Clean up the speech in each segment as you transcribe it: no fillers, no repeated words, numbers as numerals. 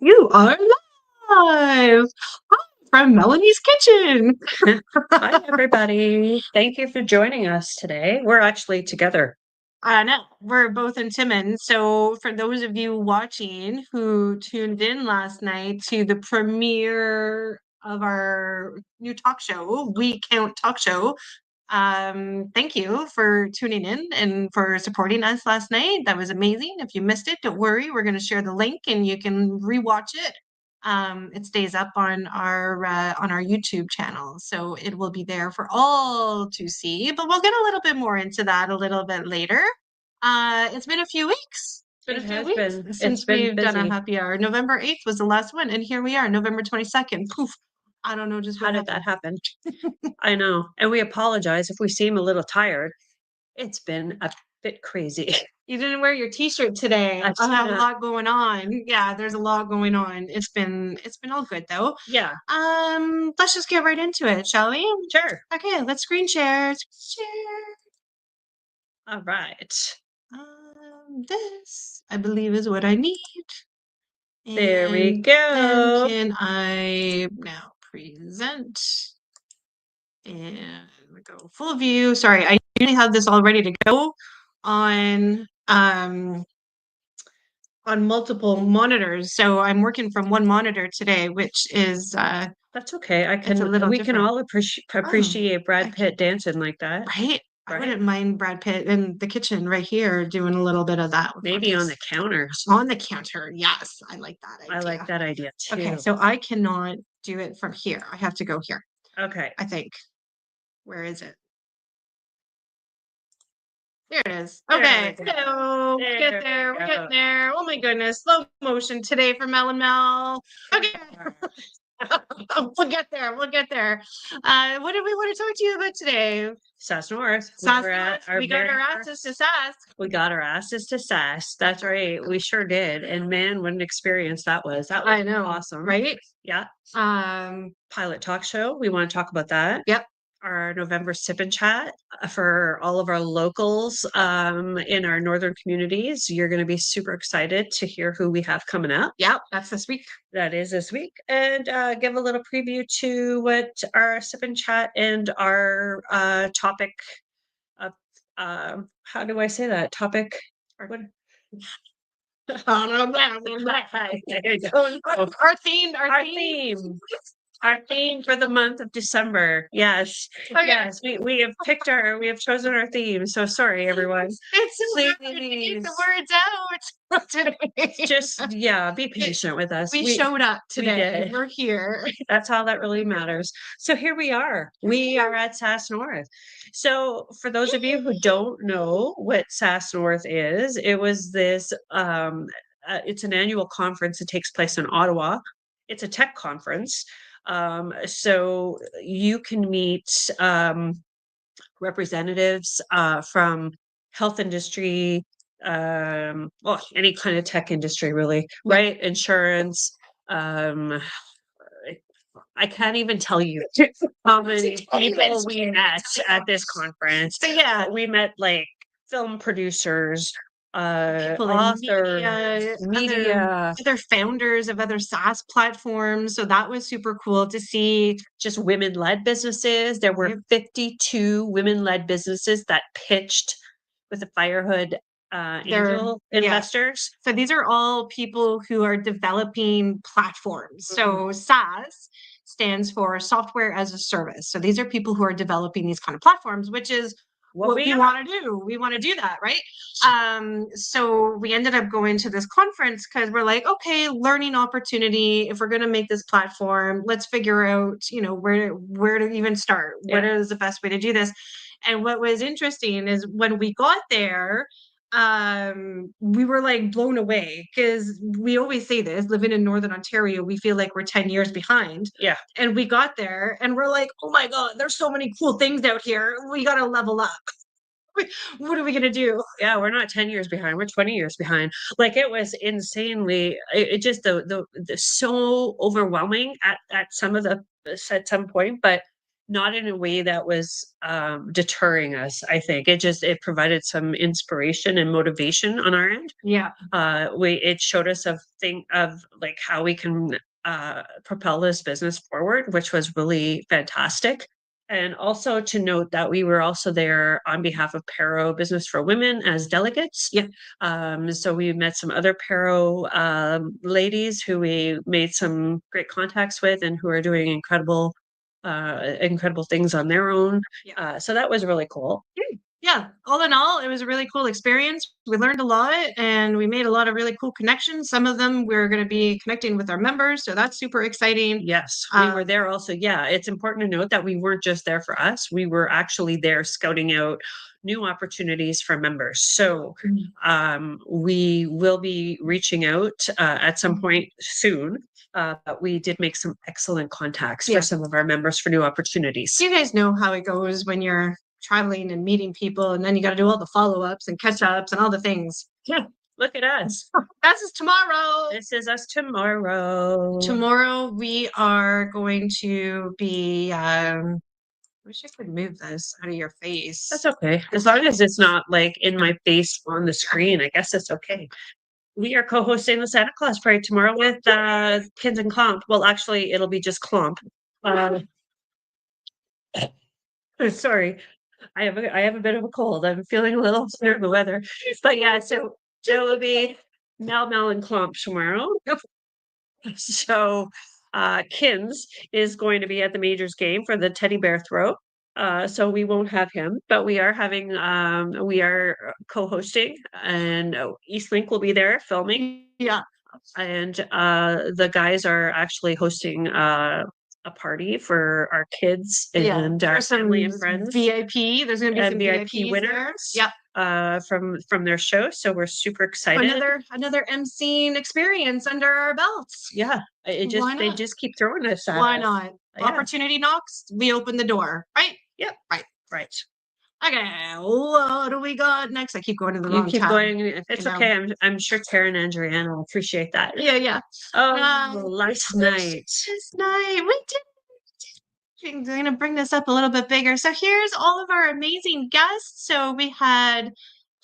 You are live from Melanie's Kitchen. Hi, everybody. Thank you for joining us today. We're actually together. I know we're both in Timmins. So, for those of you watching who tuned in last night to the premiere of our new talk show, We Count Talk Show, thank you for tuning in and for supporting us last night. That was amazing. If you missed it, don't worry. We're going to share the link and you can rewatch it. It stays up on our YouTube channel, so it will be there for all to see. But we'll get a little bit more into that a little bit later. It's been a few weeks. It's been It a few has weeks been. It's since been we've done a busy. happy hour. November 8th was the last one, and here we are, November 22nd. Poof. I don't know just How what did that happened. happen? I know. And we apologize if we seem a little tired. It's been a bit crazy. You didn't wear your t-shirt today. I I have a did. lot going on. Yeah, there's a lot going on. It's been all good though. Yeah, Let's just get right into it, shall we? sure. Okay, let's screen share. Share. All right. This I believe is what I need. There we And then go. can I now present and go full view? Sorry, I usually have this all ready to go on multiple monitors. So I'm working from one monitor today, which is That's okay. it's a little We can different. all Oh, appreciate Brad I can, Pitt dancing like that, right? I right? wouldn't mind Brad Pitt in the kitchen right here doing a little bit of that with Maybe on the his counters. on the counter. Yes, I like that I like idea. that idea Okay, too. so I cannot do it from here. I have to go here, Okay. I think. Where is it? There it is. There Okay. we go. Hello. There Get we there. We're go. getting there. Oh my goodness. Slow motion today for Mel and Mel. Okay. We'll get there. We'll get there. What do we want to talk to you about today? Sass North. Sass North. We got our asses to Sass. We got our asses to Sass. That's right. We sure did. And man, what an experience that was. That was I know. awesome. Right? Yeah. Um, Pilot talk show. We want to talk about that. yep. Our November sip and chat for all of our locals in our northern communities. You're going to be super excited to hear who we have coming up. Yep. That's this week. That is this week, and give a little preview to what our sip and chat and our topic of how do I say that topic? What? Our theme. Our theme. Our theme for the month of December. Yes. Okay. Yes. We have chosen our theme. So sorry, everyone. It's so hard to get Please the words out today. just, yeah, be patient with us. We showed up today. did. We're here. That's all that really matters. So here we are. We are at Sass North. So for those of you who don't know what Sass North is, it was this it's an annual conference that takes place in Ottawa. It's a tech conference. So you can meet representatives from health industry, well, any kind of tech industry, really, right? Insurance. I can't even tell you how many people we met at this conference. So yeah, We met like film producers, people in authors, media, other founders of other SaaS platforms. So that was super cool to see. just women-led businesses. There were 52 women-led businesses that pitched with the Firehood angel investors. So these are all people who are developing platforms. So SaaS stands for software as a service. So these are people who are developing these kind of platforms, which is what we want to do. We want to do that, right? So we ended up going to this conference because we're like, okay, learning opportunity. If we're going to make this platform, let's figure out, where to even start. What is the best way to do this? And what was interesting is when we got there, we were like blown away because we always say this, living in Northern Ontario, we feel like we're 10 years behind. Yeah. And we got there and we're like, oh my God, there's so many cool things out here. We got to level up. What are we going to do? Yeah, we're not 10 years behind. We're 20 years behind. Like it was insanely, it just the so overwhelming at some of at some point, but not in a way that was deterring us. I think it provided some inspiration and motivation on our end. Yeah. It showed us of like how we can propel this business forward, which was really fantastic. And also to note that we were also there on behalf of Paro Business for Women as delegates. Yeah. So we met some other Paro ladies who we made some great contacts with and who are doing incredible things on their own. Yeah. So that was really cool. Yeah, all in all, it was a really cool experience. We learned a lot and we made a lot of really cool connections. Some of them we're going to be connecting with our members, so that's super exciting. Yes, we were there also. Yeah, it's important to note that we weren't just there for us. We were actually there scouting out new opportunities for members. So we will be reaching out at some point soon. But we did make some excellent contacts for some of our members for new opportunities. You guys know how it goes when you're traveling and meeting people, and then you got to do all the follow-ups and catch-ups and all the things. Yeah, look at us. This is tomorrow. This is us tomorrow. Tomorrow we are going to be I wish I could move this out of your face. That's okay. As long as it's not like in my face on the screen, I guess it's okay. We are co-hosting the Santa Claus Parade tomorrow with Kids and Clomp. Well, actually, it'll be just Clomp. Sorry, I have a bit of a cold. I'm feeling a little under the weather. But yeah, so Joe will be Mel and Clomp tomorrow. So Kins is going to be at the Majors game for the teddy bear throw. So we won't have him, but we are having we are co-hosting, and Eastlink will be there filming. Yeah. And the guys are actually hosting a party for our kids and our family and friends. VIP. There's going to be some VIP winners. Yep. From their show. So we're super excited. Another emceeing experience under our belts. Yeah. They just keep throwing us at Why us. not? Yeah. Opportunity knocks, we open the door. Right? Yep. Right. Okay, what do we got next? I keep going to the wrong tab. Going. It's okay. I'm sure Karen and Joanne will appreciate that. Yeah. Oh, last night. We did. I'm going to bring this up a little bit bigger. So here's all of our amazing guests. So we had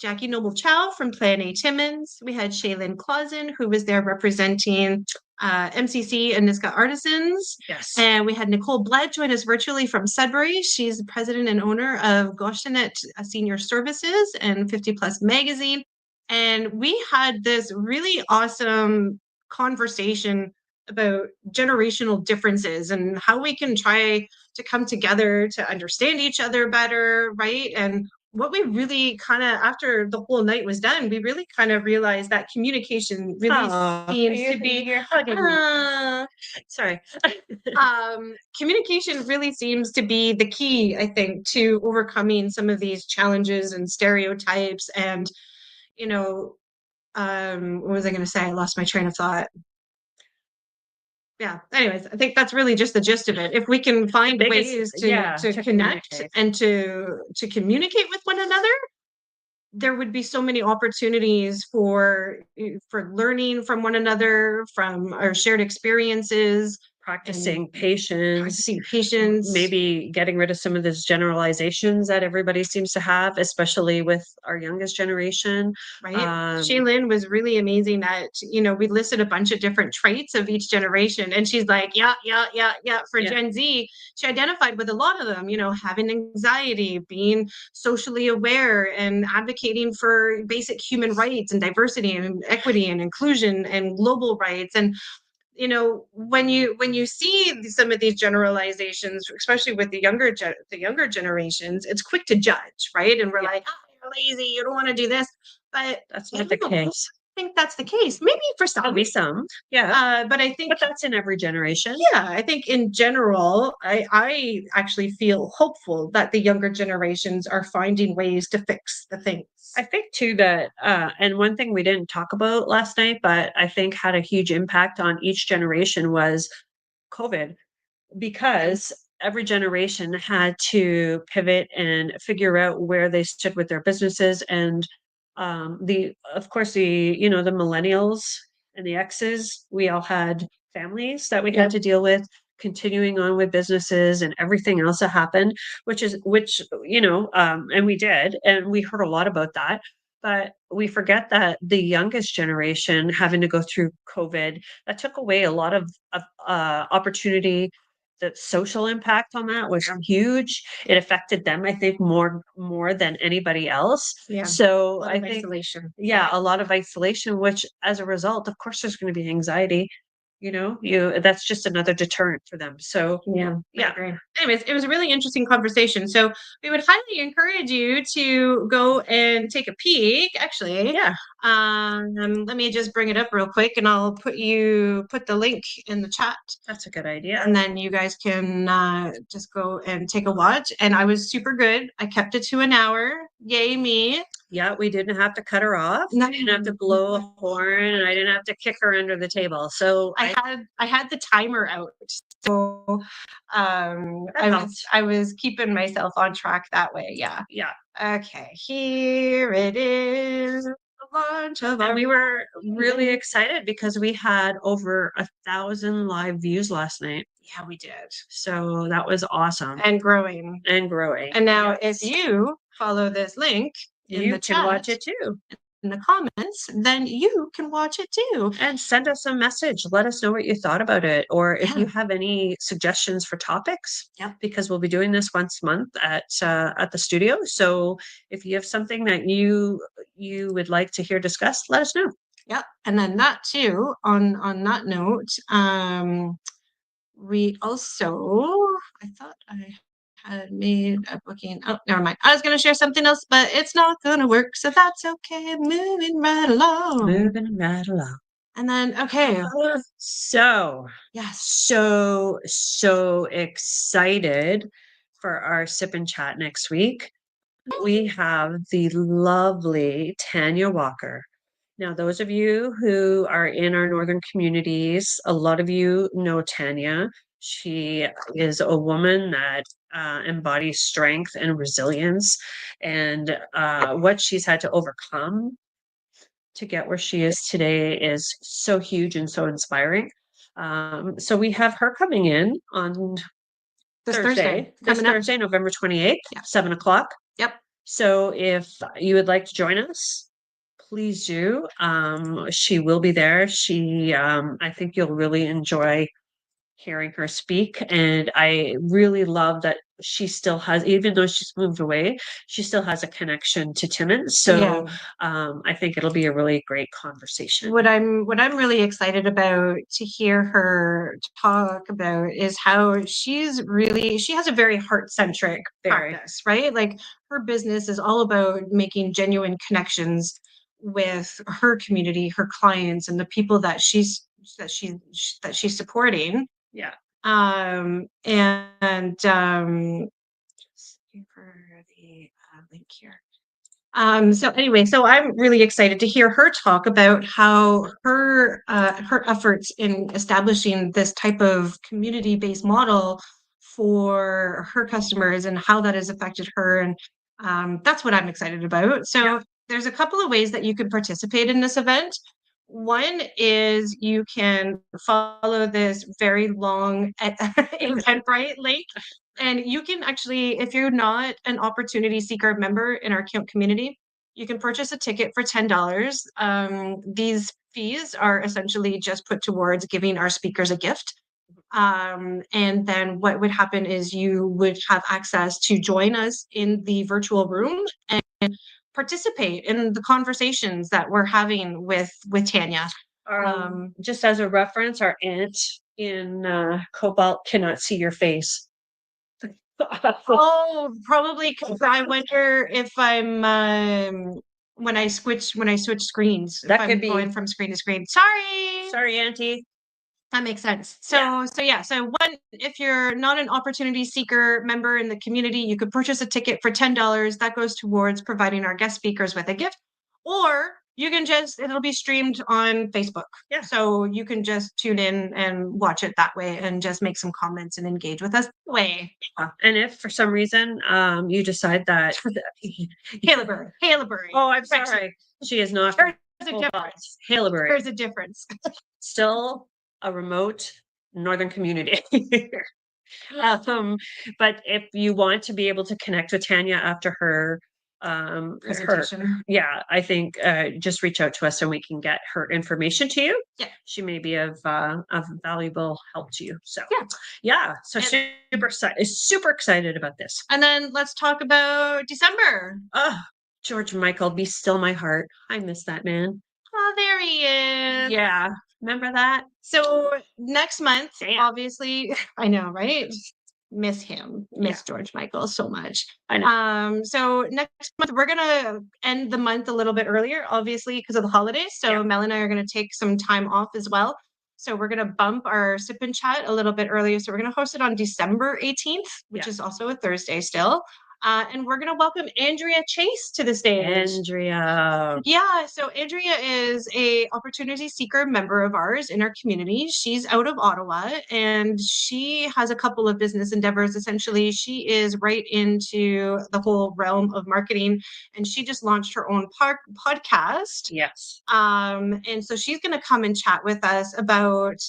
Jackie Noble Chow from Plan A Timmins. We had Shaylin Clausen, who was there representing MCC and Niska Artisans. Yes. And we had Nicole Bled join us virtually from Sudbury. She's the president and owner of Goshennet Senior Services and 50 Plus Magazine. And we had this really awesome conversation about generational differences and how we can try to come together to understand each other better, right? And what we really kind of, after the whole night was done, we really kind of realized that communication really seems to be. You're hugging me. Sorry. Communication really seems to be the key, I think, to overcoming some of these challenges and stereotypes. And, what was I going to say? I lost my train of thought. Yeah. Anyways, I think that's really just the gist of it. If we can find ways to connect and to communicate with one another, there would be so many opportunities for learning from one another, from our shared experiences. Practicing patience, maybe getting rid of some of those generalizations that everybody seems to have, especially with our youngest generation. Right. Shaylin was really amazing at, we listed a bunch of different traits of each generation, and she's like, yeah. For Gen Z, she identified with a lot of them, having anxiety, being socially aware, and advocating for basic human rights and diversity and equity and inclusion and global rights. And when you see some of these generalizations, especially with the younger generations, it's quick to judge, right? And we're like, oh, you're lazy, you don't want to do this. But that's not the case. I think that's the case. Maybe for some. There'll be some. Yeah. But I think that's in every generation. Yeah. I think in general, I actually feel hopeful that the younger generations are finding ways to fix the things. I think too that, and one thing we didn't talk about last night, but I think had a huge impact on each generation was COVID, because every generation had to pivot and figure out where they stood with their businesses. And the millennials and the X's, we all had families that we had to deal with. continuing on with businesses and everything else that happened, which, and we did, and we heard a lot about that. But we forget that the youngest generation having to go through COVID, that took away a lot of opportunity. The social impact on that was huge. It affected them, I think, more than anybody else. Yeah. So lot I of think, isolation. yeah, a lot of isolation, which as a result, of course, there's going to be anxiety. That's just another deterrent for them. So Yeah. yeah. Anyways, it was a really interesting conversation. So we would highly encourage you to go and take a peek. Actually, Yeah. let me just bring it up real quick, and I'll put the link in the chat, That's a good idea. and then you guys can just go and take a watch. And I was super good. I kept it to an hour. Yay me! Yeah, we didn't have to cut her off. No. I didn't have to blow a horn, and I didn't have to kick her under the table. So I had the timer out, so helped. I was keeping myself on track that way. Yeah. Yeah. Okay, here it is. The launch of And our we were really excited because we had over 1,000 live views last night. Yeah, we did. So that was awesome And growing. and growing. And now Yes. if you follow this link in You the can watch chat, it too. in the comments, then you can watch it too. And send us a message. Let us know what you thought about it, or if Yeah. you have any suggestions for topics. Yep. Because we'll be doing this once a month at the studio. So if you have something that you would like to hear discussed, let us know. Yep. And then that too, on that note, we also, I thought I had made a booking. Oh, never mind. I was going to share something else, but it's not going to work. So that's okay. Moving right along. Moving right along. And then, okay. So, Yes. so excited for our sip and chat next week. We have the lovely Tanya Walker. Now, those of you who are in our northern communities, a lot of you know Tanya. She is a woman that embodies strength and resilience, and what she's had to overcome to get where she is today is so huge and so inspiring. So we have her coming in on This Thursday, coming up. November 28th, Yeah. 7:00. Yep. So if you would like to join us, please do. She will be there. I think you'll really enjoy hearing her speak. And I really love that she still has, even though she's moved away, she still has a connection to Timmins. So I think it'll be a really great conversation. What I'm really excited about to hear her talk about is how she has a very heart-centric practice, right? Like her business is all about making genuine connections with her community, her clients, and the people that she's supporting. Yeah. Just give her the link here. So anyway, so I'm really excited to hear her talk about how her efforts in establishing this type of community-based model for her customers and how that has affected her. And that's what I'm excited about. So there's a couple of ways that you can participate in this event. One is you can follow this very long Eventbrite link. And you can actually, if you're not an Opportunity Seeker member in our community, you can purchase a ticket for $10. These fees are essentially just put towards giving our speakers a gift. And then what would happen is you would have access to join us in the virtual room and participate in the conversations that we're having with Tanya. Just as a reference, our aunt in Cobalt cannot see your face. Oh, probably because I wonder if I'm when I switch screens, That if could I'm be going from screen to screen. Sorry, Auntie. That makes sense. So one, if you're not an Opportunity Seeker member in the community, you could purchase a ticket for $10. That goes towards providing our guest speakers with a gift, or you can it'll be streamed on Facebook. Yeah. So you can just tune in and watch it that way and just make some comments and engage with us that way. And if for some reason you decide that Haileybury. Oh, I'm sorry. She is not. There's a difference. Haileybury. There's a difference. Still a remote Northern community. Um, but if you want to be able to connect with Tanya after her Presentation. yeah, I think just reach out to us and we can get her information to you. Yeah. She may be of valuable help to you. So Yeah. yeah, so And- super excited about this. And then let's talk about December. Oh, George Michael, be still my heart. I miss that man. Oh, there he is. Yeah, remember that? So next month, Damn. obviously, I know, right? Miss him, miss George Michael so much. I know. So next month we're gonna end the month a little bit earlier, obviously, because of the holidays. So Yeah. Mel and I are gonna take some time off as well. So we're gonna bump our sip and chat a little bit earlier. So we're gonna host it on December 18th, which Yeah. is also a Thursday still. And we're gonna welcome Andrea Chase to the stage. Andrea. Yeah, so Andrea is a opportunity seeker member of ours in our community. She's out of Ottawa and she has a couple of business endeavors. Essentially, she is right into the whole realm of marketing and she just launched her own podcast. Yes. And so she's going to come and chat with us about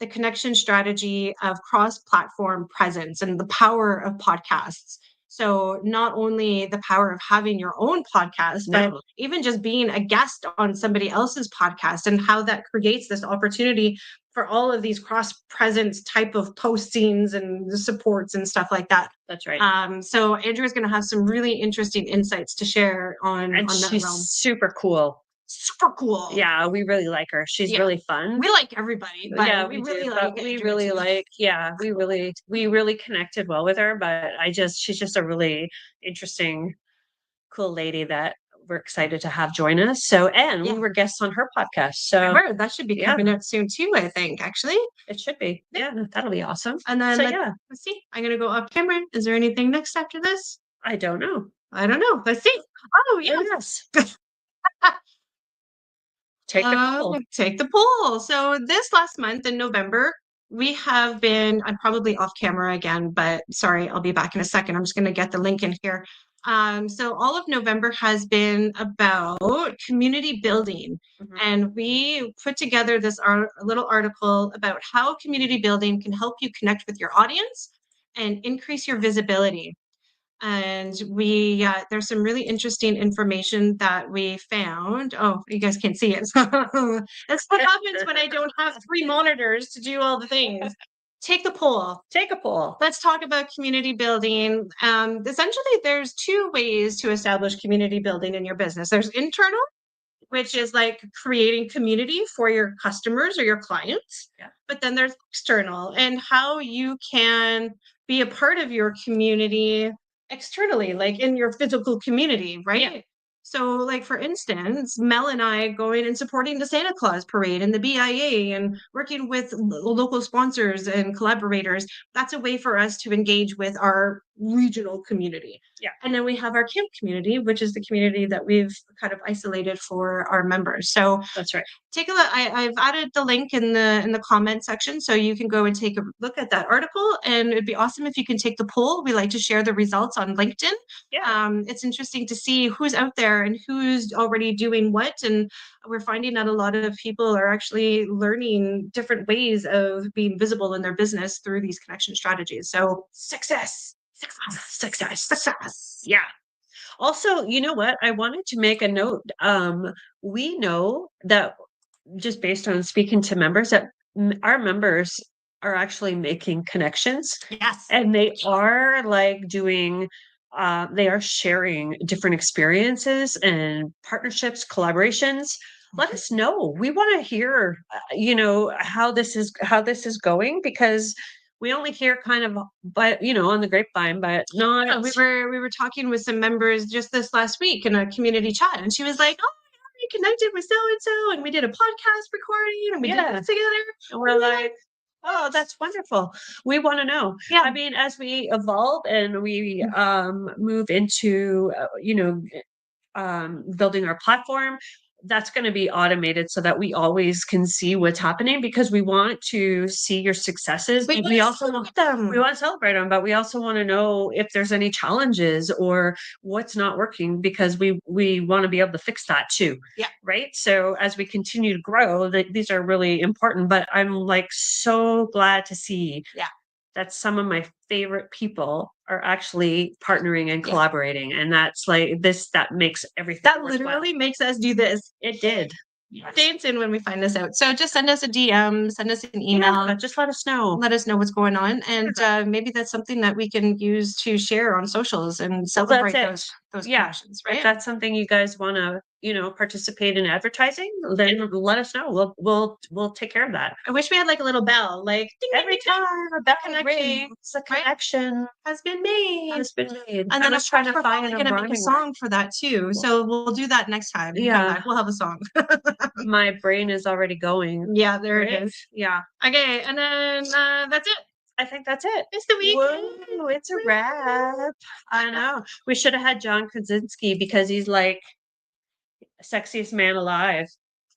the connection strategy of cross-platform presence and the power of podcasts. So not only the power of having your own podcast, but even just being a guest on somebody else's podcast and how that creates this opportunity for all of these cross presence type of postings and the supports and stuff like that. That's right. So Andrea's going to have some really interesting insights to share on And that she's realm. super cool. Super cool. Yeah, we really like her. She's really fun. We like everybody, but yeah, we we really do, like but we Andrea really too. like, we really connected well with her, but she's just a really interesting, cool lady that we're excited to have join us. So, and we were guests on her podcast. So that should be coming out soon too, I think, actually. It should be. Yeah, that'll be awesome. And then so let's see. I'm gonna go off camera. Is there anything next after this? I don't know. I don't know. Let's see. Oh yes. Take the poll. Take the poll. So this last month in November, we have been, I'm probably off camera again, but sorry, I'll be back in a second. I'm just going to get the link in here. So all of November has been about community building. And we put together this little article about how community building can help you connect with your audience and increase your visibility. And there's some really interesting information that we found. Oh, you guys can't see it. That's what happens when I don't have 3 monitors to do all the things. Take the poll. Take a poll. Let's talk about community building. Essentially, there's 2 ways to establish community building in your business. There's internal, which is like creating community for your customers or your clients. Yeah. But then there's external and how you can be a part of your community externally, like in your physical community, right? Yeah. So, like for instance, Mel and I going and supporting the Santa Claus parade and the BIA and working with local sponsors and collaborators. That's a way for us to engage with our regional community. Yeah. And then we have our camp community, which is the community that we've kind of isolated for our members. So that's right. Take a look. I've added the link in the comment section, so you can go and take a look at that article. And it'd be awesome if you can take the poll. We like to share the results on LinkedIn. Yeah. It's interesting to see who's out there and who's already doing what. And we're finding that a lot of people are actually learning different ways of being visible in their business through these connection strategies. So success. Yeah. Also, you know what? I wanted to make a note. We know that just based on speaking to members that our members are actually making connections. Yes. And they are like doing, they are sharing different experiences and partnerships, collaborations. Let us know. We want to hear, how this is going, because we only hear kind of, but on the grapevine, but not. Yeah, we were talking with some members just this last week in a community chat, and she was like, "Oh, we connected with so and so, and we did a podcast recording, and we did this together." And we're like, "Oh, that's wonderful. We want to know." Yeah. I mean, as we evolve and we move into, building our platform, that's going to be automated so that we always can see what's happening, because we want to see your successes. But we also want them. we want to celebrate them, but we also want to know if there's any challenges or what's not working, because we want to be able to fix that too. Yeah. Right. So as we continue to grow, these are really important. But I'm like so glad to see that some of my favorite people are actually partnering and collaborating. And that's like that makes everything. That worthwhile. literally makes us do this. It did. Dance in when we find this out. So just send us a DM, send us an email. Just let us know. Let us know what's going on. And maybe that's something that we can use to share on socials and celebrate those connections, right? If that's something you guys want to, participate in advertising, then let us know. We'll take care of that. I wish we had like a little bell, like ding, every ding, ding, time a bell connection, rings, a connection has been made. And And then I was trying to we're find probably a gonna make a rhyming song for that too. So we'll do that next time. We come Yeah. back, we'll have a song. My brain is already going. Yeah, there it Right? is. Yeah. Okay, and then that's it. I think that's it. It's the weekend. Whoa, it's a wrap. I know. We should have had John Krasinski, because he's like sexiest man alive.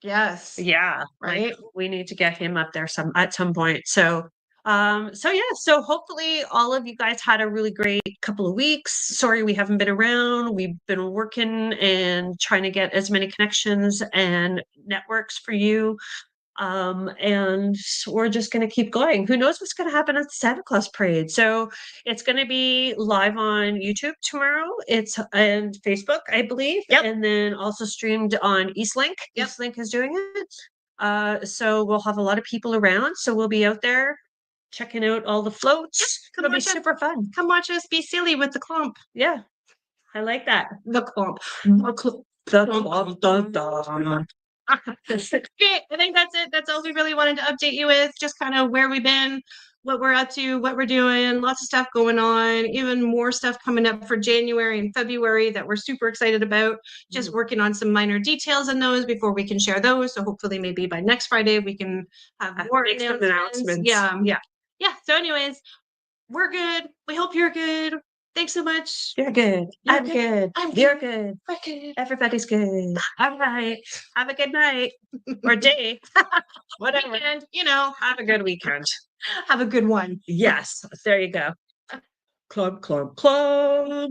Yes. Yeah. Right. Like, we need to get him up there at some point. So so hopefully all of you guys had a really great couple of weeks. Sorry we haven't been around. We've been working and trying to get as many connections and networks for you. And we're just going to keep going. Who knows what's going to happen at the Santa Claus parade? So it's going to be live on YouTube tomorrow. And Facebook, I believe. Yep. And then also streamed on Eastlink. Yep. Eastlink is doing it. So we'll have a lot of people around. So we'll be out there checking out all the floats. Come It'll be watch us. super fun. Come watch us be silly with the clump. Yeah. I like that. The clump. Okay, I think that's it. That's all we really wanted to update you with. Just kind of where we've been, what we're up to, what we're doing. Lots of stuff going on. Even more stuff coming up for January and February that we're super excited about. Just working on some minor details in those before we can share those. So hopefully maybe by next Friday we can have more Make some announcements. Yeah. So anyways, we're good. We hope you're good. Thanks so much. You're good. You're I'm good. good. You're good. We're good. Everybody's good. All right. Have a good night or day. Whatever. Weekend, Have a good weekend. have a good one. Yes. There you go. Club, club, club.